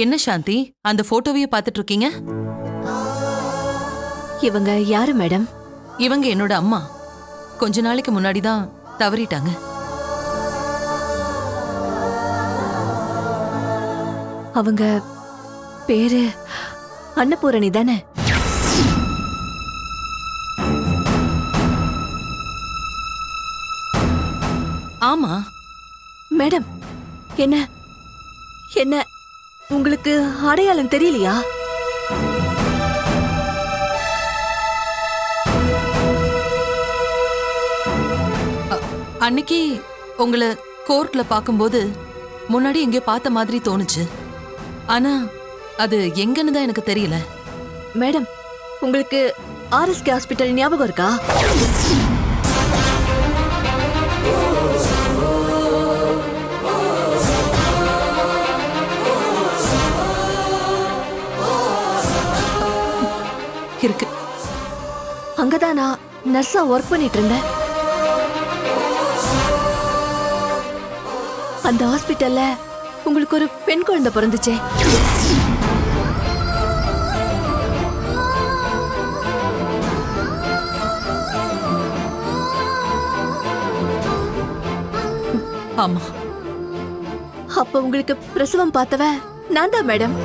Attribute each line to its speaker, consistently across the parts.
Speaker 1: என்ன சாந்தி, அந்த போட்டோவையே பார்த்துட்டு இருக்கீங்க?
Speaker 2: இவங்க யாரு மேடம்?
Speaker 1: இவங்க என்னோட அம்மா. கொஞ்ச நாளைக்கு முன்னாடி தான் தவறிட்டாங்க.
Speaker 2: அவங்க பேரு அன்னபூரணி தானே?
Speaker 1: ஆமா
Speaker 2: மேடம், என்ன என்ன உங்களுக்கு அடையாளம் தெரியலையா?
Speaker 1: அன்னைக்கு உங்களை கோர்ட்ல பார்க்கும்போது முன்னாடி எங்கேயோ பார்த்த மாதிரி தோணுச்சு. ஆனா அது எங்கன்னு தான் எனக்கு தெரியல.
Speaker 2: மேடம், உங்களுக்கு ஆர்எஸ்கே ஹாஸ்பிட்டல் ஞாபகம் இருக்கா?
Speaker 1: இருக்கு.
Speaker 2: அங்கதான் நான் நர்ஸா ஒர்க் பண்ணிட்டு இருந்தேன். அந்த ஹாஸ்பிட்டல்ல உங்களுக்கு ஒரு பெண் குழந்தை பிறந்துச்சே.
Speaker 1: ஆமா.
Speaker 2: அப்ப உங்களுக்கு பிரசவம் பார்த்தவ நான் தான் மேடம்.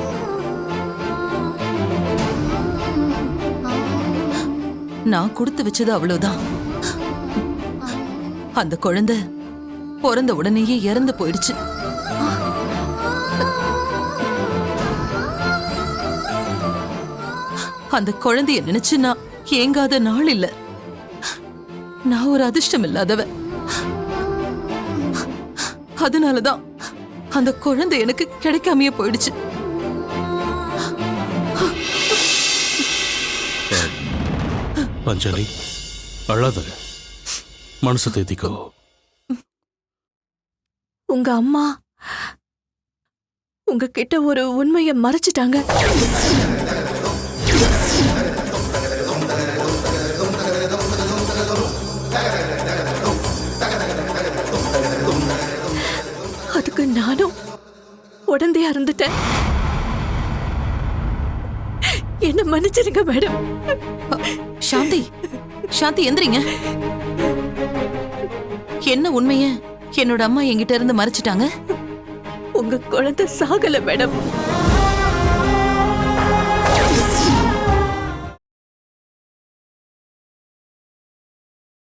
Speaker 1: நான் கொடுத்து வச்சது அவ்வளவுதான். அந்த குழந்தை பிறந்த உடனேயே இறந்து போயிடுச்சு. அந்த குழந்தைய நினைச்சு நான் ஏங்காத நாள் இல்ல. நான் ஒரு அதிர்ஷ்டம் இல்லாதவ. அதனாலதான் அந்த குழந்தை எனக்கு கிடைக்காமையே போயிடுச்சு.
Speaker 3: பஞ்சலி, அழாத, மனசு தேத்திக்கோ.
Speaker 2: உங்க அம்மா உங்ககிட்ட ஒரு உண்மையை மறைச்சிட்டாங்க. அதுக்கு நானும் உடந்தையா இருந்துட்டேன். என்ன மன்னிச்சிருங்க மேடம்.
Speaker 1: சாந்தி, சாந்தி எந்திரிங்க. என்ன உண்மைய என்னோட அம்மா என்கிட்ட இருந்து மறைச்சிட்டாங்க?
Speaker 2: உங்க குழந்தை சாகல மேடம்.